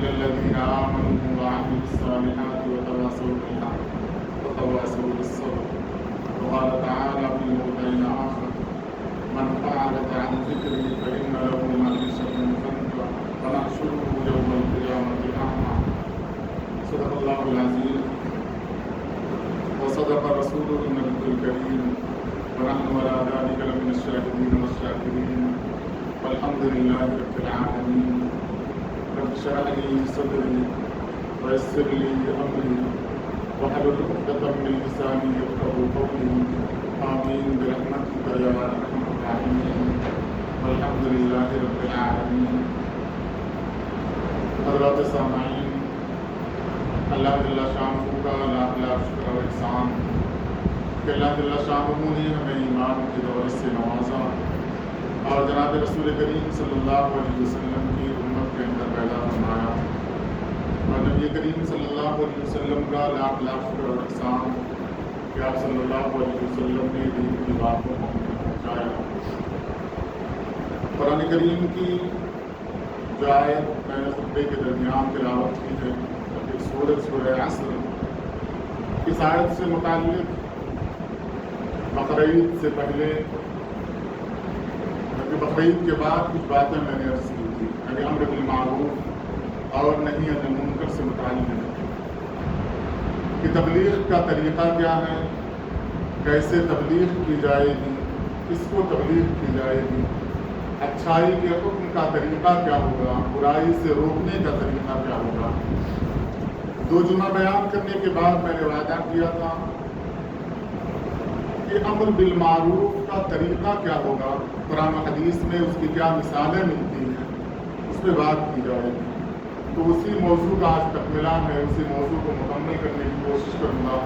للذين آمنوا وعملوا الصالحات وتواصوا بالحق وتواصوا بالصبر. وقال تعالى في موضع آخر: من أعرض عن ذكري فإن له معيشة ضنكا ونحشره يوم القيامة أعمى. صدق الله العظيم وصدق رسوله النبي الكريم ونحن على ذلك لمن الشاهدين والشاكرين والحمد لله رب العالمين. رب اشرح لي صدري ويسر لي أمري واحلل عقدة من لساني يفقهوا قولي. آمين برحمتك يا أرحم الراحمين والحمد لله رب العالمين. حضرات سامعین، اللہ جل شانہ کا لاکھ لاکھ شکر و احسان کہ اللہ جل شانہ نے ہمیں ایمان کی دولت سے نوازا اور جناب رسول کریم صلی اللہ علیہ وسلم کی امت کے اندر پیدا فرمایا، اور نبی کریم صلی اللہ علیہ وسلم کا لاکھ لاکھ شکر و احسان کہ آپ صلی اللہ علیہ وسلم نے دین کی بات کو پہنچایا۔ قرآن کریم کی جو آیت میں نے خطبے کے درمیان تلاوت کی ہے، ایک سورہ عصر، اس آیت سے متعلق بقرعید سے پہلے بقرعید کے بعد کچھ باتیں میں نے عرض کی تھی، یعنی امر بالمعروف اور نہی عن المنکر سے متعلق کہ تبلیغ کا طریقہ کیا ہے، کیسے تبلیغ کی جائے گی، کس کو تبلیغ کی جائے گی، اچھائی کے حکم کا طریقہ کیا ہوگا، برائی سے روکنے کا طریقہ کیا ہوگا۔ دو جمعہ بیان کرنے کے بعد میں نے وعدہ کیا تھا کہ امر بالمعروف کا طریقہ کیا ہوگا، قرآن و حدیث میں اس کی کیا مثالیں ملتی ہیں، اس پہ بات کی جائے گی۔ تو اسی موضوع کا آج تکملہ ہے، اسی موضوع کو مکمل کرنے کی کوشش کروں گا۔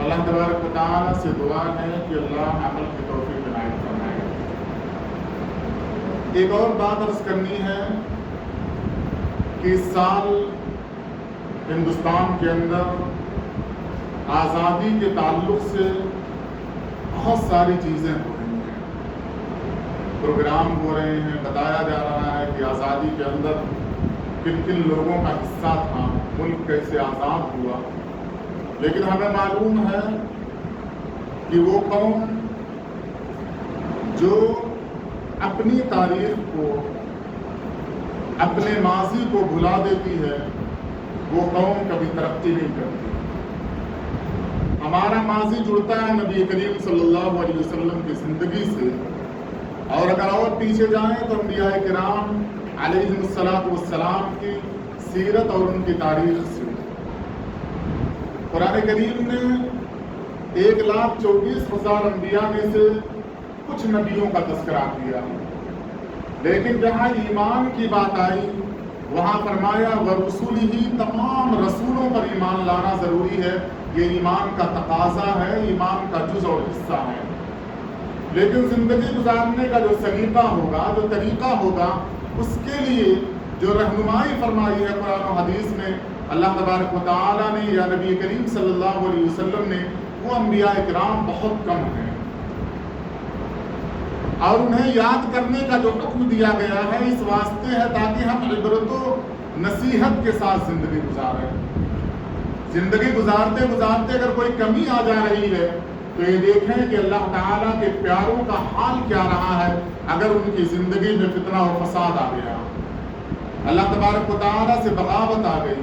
اللہ تبارک و تعالیٰ سے دعا ہے کہ اللہ عمل کی توفیق عنایت فرمائے۔ ایک اور بات عرض کرنی ہے کہ اس سال ہندوستان کے اندر آزادی کے تعلق سے بہت ساری چیزیں ہو رہی ہیں، پروگرام ہو رہے ہیں، بتایا جا رہا ہے کہ آزادی کے اندر کن کن لوگوں کا حصہ تھا، ملک کیسے آزاد ہوا۔ لیکن ہمیں معلوم ہے کہ وہ قوم جو اپنی تاریخ کو، اپنے ماضی کو بھلا دیتی ہے، وہ قوم کبھی ترقی نہیں کرتی۔ ہمارا ماضی جڑتا ہے نبی کریم صلی اللہ علیہ وسلم کی زندگی سے، اور اگر اور پیچھے جائیں تو انبیاء کرام علیہم السلام کی سیرت اور ان کی تاریخ سے۔ قرآن کریم نے 1,24,000 انبیاء میں سے کچھ نبیوں کا تذکرہ کیا، لیکن جہاں ایمان کی بات آئی وہاں فرمایا وَرُسُلِهِ، تمام رسولوں پر ایمان لانا ضروری ہے، یہ ایمان کا تقاضا ہے، ایمان کا جز اور حصہ ہے۔ لیکن زندگی گزارنے کا جو سلیقہ ہوگا، جو طریقہ ہوگا، اس کے لیے جو رہنمائی فرمائی ہے قرآن و حدیث میں، اللہ تبارک و تعالیٰ نے یا نبی کریم صلی اللہ علیہ وسلم نے، وہ انبیاء کرام بہت کم ہیں، اور انہیں یاد کرنے کا جو حکم دیا گیا ہے اس واسطے ہے تاکہ ہم عبرت و نصیحت کے ساتھ زندگی گزاریں۔ زندگی گزارتے گزارتے اگر کوئی کمی آ جا رہی ہے تو یہ دیکھیں کہ اللہ تعالیٰ کے پیاروں کا حال کیا رہا ہے اگر ان کی زندگی میں فتنہ و فساد آ گیا، اللہ تبارک و تعالیٰ سے بغاوت آ گئی،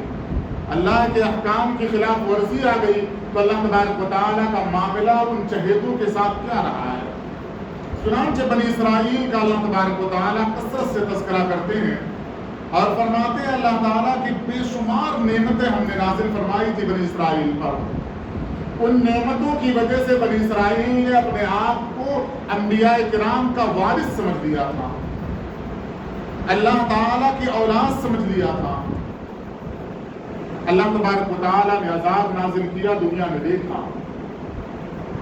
اللہ کے احکام کی خلاف ورزی آ گئی، تو اللہ تبارک و تعالیٰ کا معاملہ ان چہیتوں کے ساتھ کیا رہا ہے۔ چنانچہ بنی اسرائیل کا اللہ تبارک و تعالیٰ کثرت سے تذکرہ کرتے ہیں اور فرماتے ہیں اللہ تعالیٰ کی بے شمار نعمتیں ہم نے نازل فرمائی تھی بنی اسرائیل پر، ان نعمتوں کی وجہ سے بنی اسرائیل نے اپنے آپ کو انبیاء کرام کا وارث سمجھ لیا تھا، اللہ تعالیٰ کی اولاد سمجھ لیا تھا۔ اللہ تبارک و تعالیٰ نے عذاب نازل کیا، دنیا نے دیکھا،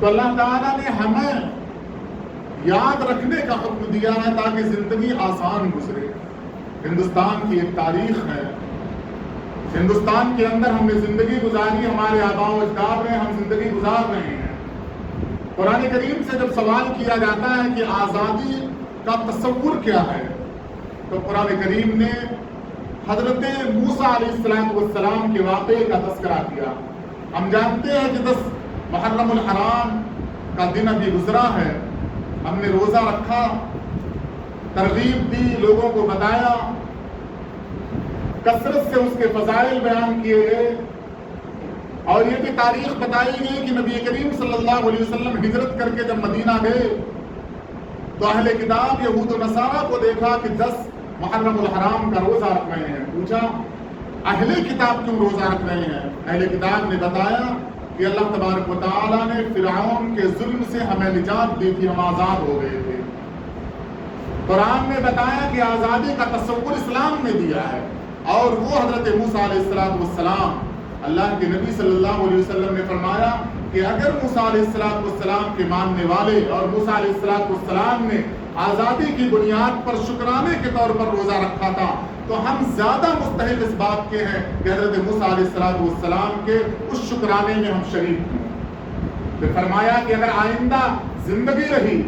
تو اللہ تعالیٰ نے ہمیں یاد رکھنے کا حکم دیا ہے تاکہ زندگی آسان گزرے۔ ہندوستان کی ایک تاریخ ہے، ہندوستان کے اندر ہم نے زندگی گزاری، ہمارے آباء و اجداد میں ہم زندگی گزار رہے ہیں۔ قرآن کریم سے جب سوال کیا جاتا ہے کہ آزادی کا تصور کیا ہے، تو قرآن کریم نے حضرت موسیٰ علیہ السلام کے واقعے کا تذکرہ کیا۔ ہم جانتے ہیں کہ 10 محرم الحرام کا دن ابھی گزرا ہے، ہم نے روزہ رکھا، ترغیب دی، لوگوں کو بتایا، کثرت سے اس کے فضائل بیان کیے گئے، اور یہ بھی تاریخ بتائی گئی کہ نبی کریم صلی اللہ علیہ وسلم ہجرت کر کے جب مدینہ گئے تو اہل کتاب یہود و نصارہ کو دیکھا کہ 10 محرم الحرام کا روزہ رکھ رہے ہیں۔ پوچھا اہل کتاب کیوں روزہ رکھ رہے ہیں؟ اہل کتاب نے بتایا کہ اللہ تبارک و تعالیٰ نے فرعون کے ظلم سے ہمیں نجات دی تھی، ہم آزاد ہو گئے تھے۔ قرآن نے بتایا کہ آزادی کا تصور اسلام نے دیا ہے، اور وہ حضرت موسیٰ علیہ السلام، اللہ کے نبی صلی اللہ علیہ وسلم نے فرمایا کہ اگر موسیٰ علیہ السلام کے ماننے والے اور موسیٰ علیہ السلام نے آزادی کی بنیاد پر شکرانے کے طور پر روزہ رکھا تھا تو ہم زیادہ مستحق اس بات کے ہیں کہ حضرت موسیٰ علیہ السلام کے اس شکرانے میں ہم شریک ہوں۔ پھر فرمایا کہ اگر آئندہ زندگی رہی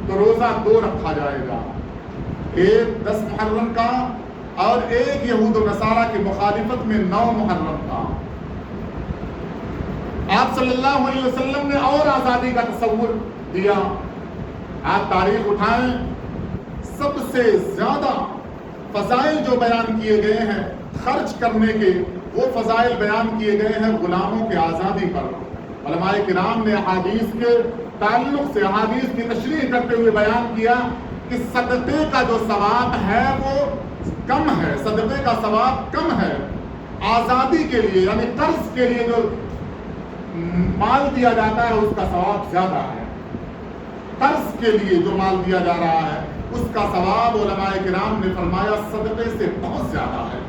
تو روزہ 2 رکھا جائے گا، ایک 10 محرم کا اور ایک یہود و نصارہ کی مخالفت میں 9 محرم کا۔ آپ صلی اللہ علیہ وسلم نے اور آزادی کا تصور دیا۔ آپ تاریخ اٹھائیں، سب سے زیادہ فضائل جو بیان کیے گئے ہیں خرچ کرنے کے، وہ فضائل بیان کیے گئے ہیں غلاموں کے آزادی پر۔ علماء کرام نے احادیث کے تعلق سے احادیث کی تشریح کرتے ہوئے بیان کیا کہ صدقے کا جو ثواب ہے وہ کم ہے، صدقے کا ثواب کم ہے، آزادی کے لیے یعنی قرض کے لیے جو مال دیا جاتا ہے اس کا ثواب زیادہ ہے۔ قرض کے لیے جو مال دیا جا رہا ہے اس کا ثواب علماء کرام نے فرمایا صدقے سے بہت زیادہ ہے۔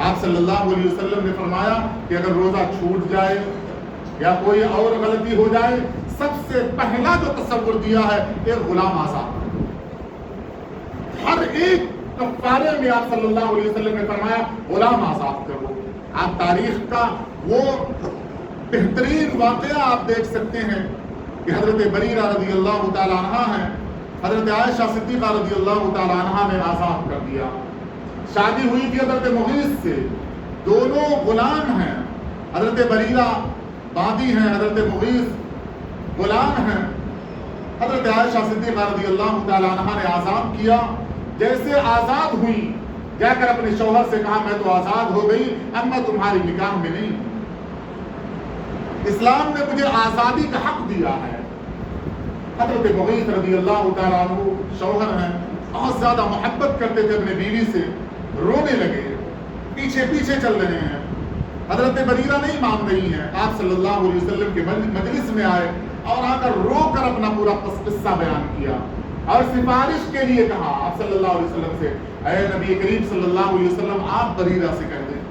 آپ صلی اللہ علیہ وسلم نے فرمایا کہ اگر روزہ چھوٹ جائے یا کوئی اور غلطی ہو جائے، سب سے پہلا جو تصور دیا ہے ایک غلام آزاد۔ ہر ایک کفارے میں آپ صلی اللہ علیہ وسلم نے فرمایا غلام آزاد کرو۔ آپ تاریخ کا وہ بہترین واقعہ آپ دیکھ سکتے ہیں کہ حضرت بریرہ رضی اللہ تعالیٰ عنہ ہیں، حضرت عائشہ صدیقہ رضی اللہ تعالیٰ عنہ نے آزاد کر دیا۔ شادی ہوئی تھی حضرت مغیث سے، دونوں غلام ہیں، حضرت بریرہ بادی ہیں، حضرت مغیث غلام ہیں۔ حضرت عائشہ صدیقہ رضی اللہ تعالیٰ عنہ نے آزاد کیا۔ جیسے آزاد ہوئی جا کر اپنے شوہر سے کہا میں تو آزاد ہو گئی، اب میں تمہاری نکاح میں نہیں، اسلام نے مجھے آزادی کا حق دیا ہے۔ حضرت مغیث رضی اللہ تعالیٰ عنہ شوہر ہیں، بہت زیادہ محبت کرتے تھے اپنے بیوی سے، رونے لگے، پیچھے پیچھے چل رہے ہیں۔ حضرت بریرہ نہیں مان رہی ہیں، آپ صلی اللہ علیہ وسلم کے مجلس میں آئے اور آ کر رو کر اپنا پورا قصہ بیان کیا اور سفارش کے لیے کہا آپ صلی اللہ علیہ وسلم سے، اے نبی کریم صلی اللہ علیہ وسلم آپ بریرہ سے کہہ دیں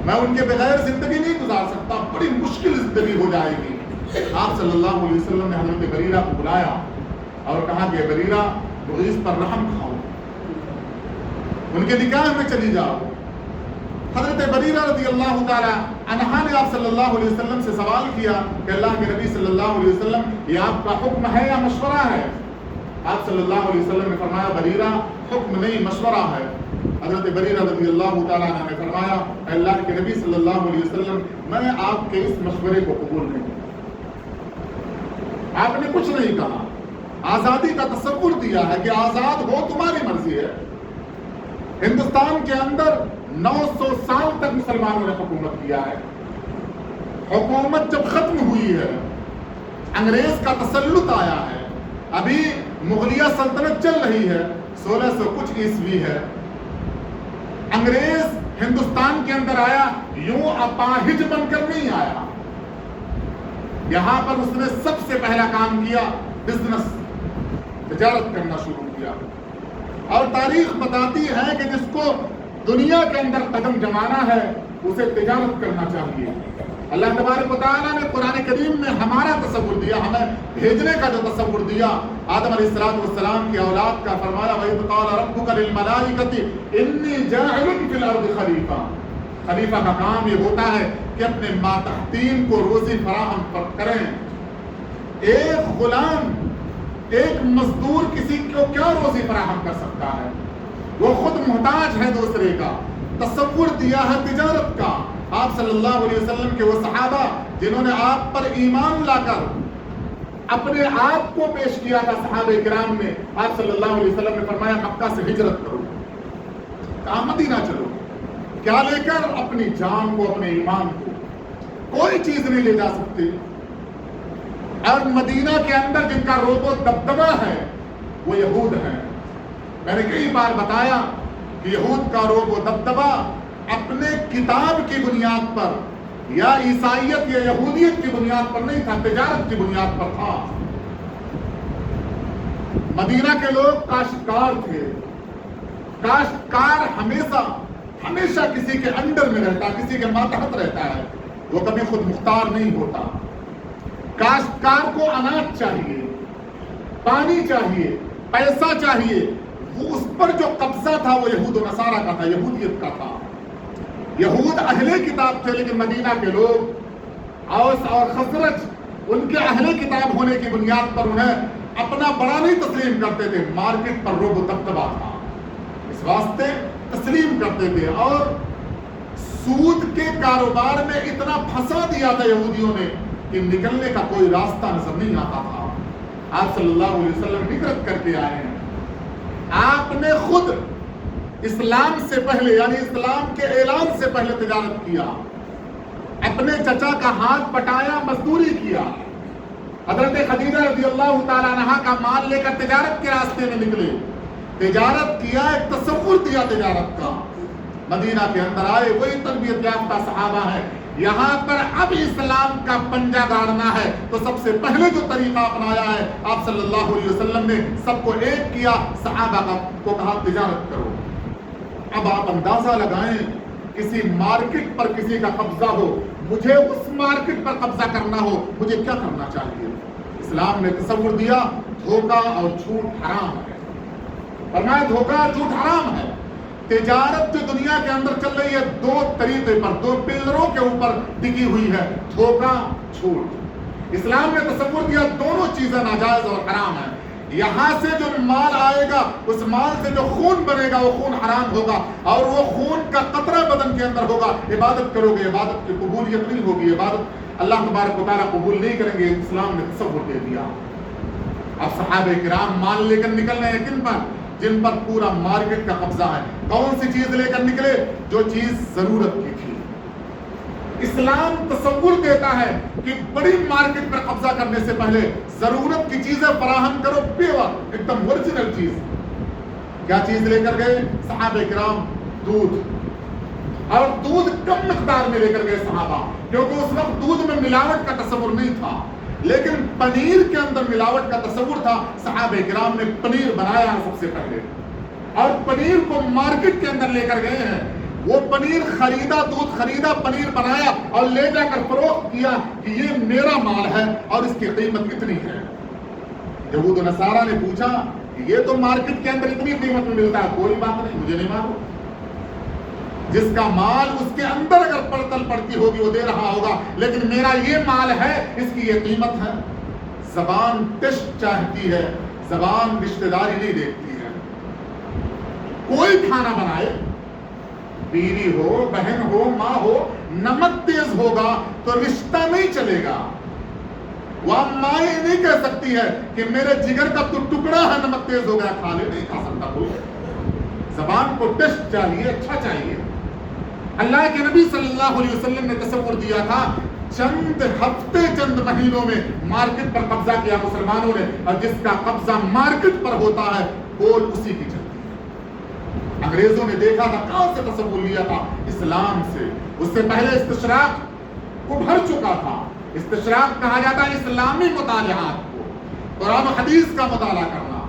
میں ان کے بغیر زندگی نہیں گزار سکتا، بڑی مشکل زندگی ہو جائے گی۔ آپ صلی اللہ علیہ وسلم نے حضرت بریرہ کو بلایا اور کہا کہ بریرہ مغیث پر رحم کھاؤ، ان کے نکاح میں چلی جاؤ۔ حضرت بریرہ رضی اللہ تعالی عنہا نے آپ صلی اللہ علیہ وسلم سے سوال کیا کہ اللہ کے نبی صلی اللہ علیہ وسلم یہ آپ کا حکم ہے یا مشورہ ہے؟ آپ صلی اللہ علیہ وسلم نے فرمایا بریرہ حکم نہیں مشورہ ہے۔ حضرت بریرہ رضی اللہ تعالیٰ عنہ نے فرمایا اے اللہ کے نبی صلی اللہ علیہ وسلم میں آپ کے اس مشورے کو قبول نہیں کرتا۔ آپ نے کچھ نہیں کہا، آزادی کا تصور دیا ہے کہ آزاد ہو تمہاری مرضی ہے۔ ہندوستان کے اندر 900 سال تک مسلمانوں نے حکومت کیا ہے۔ حکومت جب ختم ہوئی ہے، انگریز کا تسلط آیا ہے، ابھی مغلیہ سلطنت چل رہی ہے، 1600 کچھ عیسوی ہے۔ انگریز ہندوستان کے اندر آیا، یوں اپاہج بن کر نہیں آیا، یہاں پر اس نے سب سے پہلا کام کیا بزنس، تجارت کرنا شروع کیا۔ اور تاریخ بتاتی ہے کہ جس کو دنیا کے اندر قدم جمانا ہے اسے تجارت کرنا چاہیے۔ اللہ تبارک و تعالیٰ نے قرآن کریم میں ہمارا تصور دیا، ہمیں بھیجنے کا جو تصور دیا، آدم علیہ السلام کی اولاد کا فرمایا وَإِذْ قَالَ رَبُّكَ لِلْمَلَائِكَةِ إِنِّي جَاعِلٌ فِي الْأَرْضِ خَلِيفَةً۔ خلیفہ کا کام یہ ہوتا ہے کہ اپنے ماتحتین کو روزی فراہم کریں۔ ایک غلام، ایک مزدور کسی کو کیا روزی فراہم کر سکتا ہے؟ وہ خود محتاج ہے دوسرے کا. تصور دیا ہے تجارت کا. آپ صلی اللہ علیہ وسلم کے وہ صحابہ جنہوں نے آپ پر ایمان لا کر اپنے آپ کو پیش کیا تھا صحابہ کرام نے. آپ صلی اللہ علیہ وسلم نے فرمایا مکہ سے ہجرت کرو, کہا مدینہ چلو. کیا لے کر؟ اپنی جان کو, اپنے ایمان کو. کوئی چیز نہیں لے جا سکتی. اور مدینہ کے اندر جن کا روب و دبدبہ ہے وہ یہود ہیں. میں نے کئی بار بتایا کہ یہود کا روب و دبدبہ اپنے کتاب کی بنیاد پر یا عیسائیت یا یہودیت کی بنیاد پر نہیں تھا, تجارت کی بنیاد پر تھا. مدینہ کے لوگ کاشتکار تھے. کاشتکار ہمیشہ کسی کے انڈر میں رہتا, کسی کے ماتحت رہتا ہے, وہ کبھی خود مختار نہیں ہوتا. کاشتکار کو اناج چاہیے, پانی چاہیے, پیسہ چاہیے. وہ اس پر جو قبضہ تھا وہ یہود و نصارہ کا تھا, یہودیت کا تھا. یہود اہل کتاب تھے, لیکن مدینہ کے لوگ اوس اور خزرج ان کے اہل کتاب ہونے کی بنیاد پر انہیں اپنا بڑا نہیں تسلیم کرتے تھے. مارکیٹ پر روب و دبدبہ تھا, اس واسطے تسلیم کرتے تھے. اور سود کے کاروبار میں اتنا پھنسا دیا تھا یہودیوں نے کہ نکلنے کا کوئی راستہ نظر نہیں آتا تھا. آپ صلی اللہ علیہ وسلم ہجرت کر کے آئے ہیں. آپ نے خود اسلام سے پہلے یعنی اسلام کے اعلان سے پہلے تجارت کیا. اپنے چچا کا ہاتھ پٹایا, مزدوری کیا. حضرت خدیجہ رضی اللہ تعالیٰ عنہا کا مال لے کر تجارت کے راستے میں نکلے. تجارت کیا, ایک تصور دیا تجارت کا. مدینہ کے اندر آئے, وہی تربیت یافتہ صحابہ ہیں. یہاں پر اب اسلام کا پنجہ گاڑنا ہے تو سب سے پہلے جو طریقہ اپنایا ہے آپ صلی اللہ علیہ وسلم نے سب کو ایک کیا, صحابہ کو کہا تجارت کرو. اب آپ اندازہ لگائیں, کسی مارکیٹ پر کسی کا قبضہ ہو, مجھے اس مارکیٹ پر قبضہ کرنا ہو, مجھے کیا کرنا چاہیے؟ اسلام نے تصور دیا دھوکہ اور جھوٹ حرام ہے. فرمایا دھوکہ اور جھوٹ حرام ہے. تجارت جو دنیا کے اندر چل رہی ہے دو طریقے پر, دو پلروں کے اوپر ٹکی ہوئی ہے, دھوکہ, جھوٹ. اسلام نے تصور دیا دونوں چیزیں ناجائز اور حرام ہیں. یہاں سے جو مال آئے گا اس مال سے جو خون بنے گا وہ خون حرام ہوگا, اور وہ خون کا قطرہ بدن کے اندر ہوگا. عبادت کرو گے, عبادت کی قبولیت نہیں ہوگی, عبادت اللہ تبارک و تعالیٰ قبول نہیں کریں گے. اسلام نے تصور دے دیا. اب صحابہ کرام مال لے کر نکل رہے ہیں کن پر؟ جن پر پورا مارکیٹ کا قبضہ ہے. کون سی چیز لے کر نکلے؟ جو چیز ضرورت کی تھی. اسلام تصور دیتا ہے کہ بڑی مارکیٹ پر قبضہ کرنے سے پہلے ضرورت کی چیزیں فراہم کرو, پیور ایک دم اوریجنل چیز. کیا چیز لے کر گئے صحابہ کرام؟ دودھ. اور دودھ کم مقدار میں لے کر گئے صحابہ, کیونکہ اس وقت دودھ میں ملاوٹ کا تصور نہیں تھا, لیکن پنیر کے اندر ملاوٹ کا تصور تھا. صحابہ کرام نے پنیر بنایا سب سے پہلے, اور پنیر کو مارکیٹ کے اندر لے کر گئے ہیں. وہ پنیر خریدا, دودھ خریدا, پنیر بنایا اور لے جا کر فروخت کیا کہ یہ میرا مال ہے اور اس کی قیمت اتنی ہے. یہود و نصارہ نے پوچھا کہ یہ تو مارکیٹ کے اندر اتنی قیمت میں ملتا ہے. کوئی بات نہیں, مجھے نہیں معلوم. جس کا مال اس کے اندر اگر پڑتل پڑتی ہوگی وہ دے رہا ہوگا, لیکن میرا یہ مال ہے, اس کی یہ قیمت ہے. زبان ٹیسٹ چاہتی ہے, زبان رشتہ داری نہیں دیکھتی ہے. کوئی کھانا بنائے, بیوی ہو, بہن ہو, ماں ہو, نمک تیز ہوگا تو رشتہ نہیں چلے گا. وہ ماں یہ نہیں کہہ سکتی ہے کہ میرے جگر کا تو ٹکڑا ہے, نمک تیز ہو گیا, کھا لے. نہیں کھا سکتا کوئی. زبان کو ٹیسٹ چاہیے, اچھا چاہیے. اللہ کے نبی صلی اللہ علیہ وسلم نے تصور دیا تھا چند ہفتے, چند مہینوں میں مارکیٹ پر قبضہ کیا مسلمانوں نے, اور جس کا قبضہ مارکیٹ پر ہوتا ہے بول اسی کی چلتی ہے. انگریزوں نے دیکھا تھا, کہاں سے تصور لیا تھا؟ اسلام سے. اس سے پہلے استشراق ابھر چکا تھا. استشراق کہا جاتا ہے اسلامی مطالعات کو, قرآن و حدیث کا مطالعہ کرنا,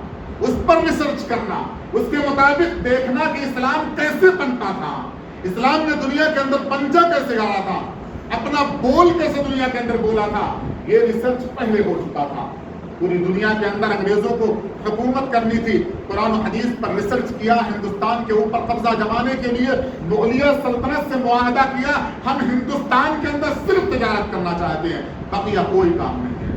اس پر ریسرچ کرنا, اس کے مطابق دیکھنا کہ اسلام کیسے پنپا تھا, اسلام نے دنیا کے اندر پنجہ کیسے گاڑا تھا, اپنا بول کیسے دنیا کے اندر بولا تھا. یہ ریسرچ پہلے ہو چکا تھا. پوری دنیا کے اندر انگریزوں کو حکومت کرنی تھی, قرآن و حدیث پر ریسرچ کیا, ہندوستان کے اوپر قبضہ جمانے کے لیے مغلیہ سلطنت سے معاہدہ کیا, ہم ہندوستان کے اندر صرف تجارت کرنا چاہتے ہیں, بقیہ کوئی کام نہیں ہے.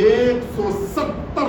170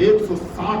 160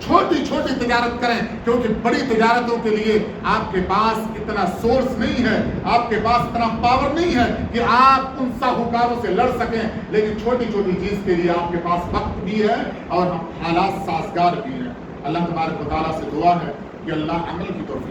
چھوٹی چھوٹی تجارت کریں، کیونکہ بڑی تجارتوں کے لیے آپ کے پاس اتنا سورس نہیں ہے، آپ کے پاس اتنا پاور نہیں ہے کہ آپ ان ساہوکاروں سے لڑ سکیں، لیکن چھوٹی چھوٹی چیز کے لیے آپ کے پاس وقت بھی ہے اور حالات سازگار بھی ہیں۔ اللہ تبارک و تعالیٰ سے دعا ہے کہ اللہ عمل کی توفیق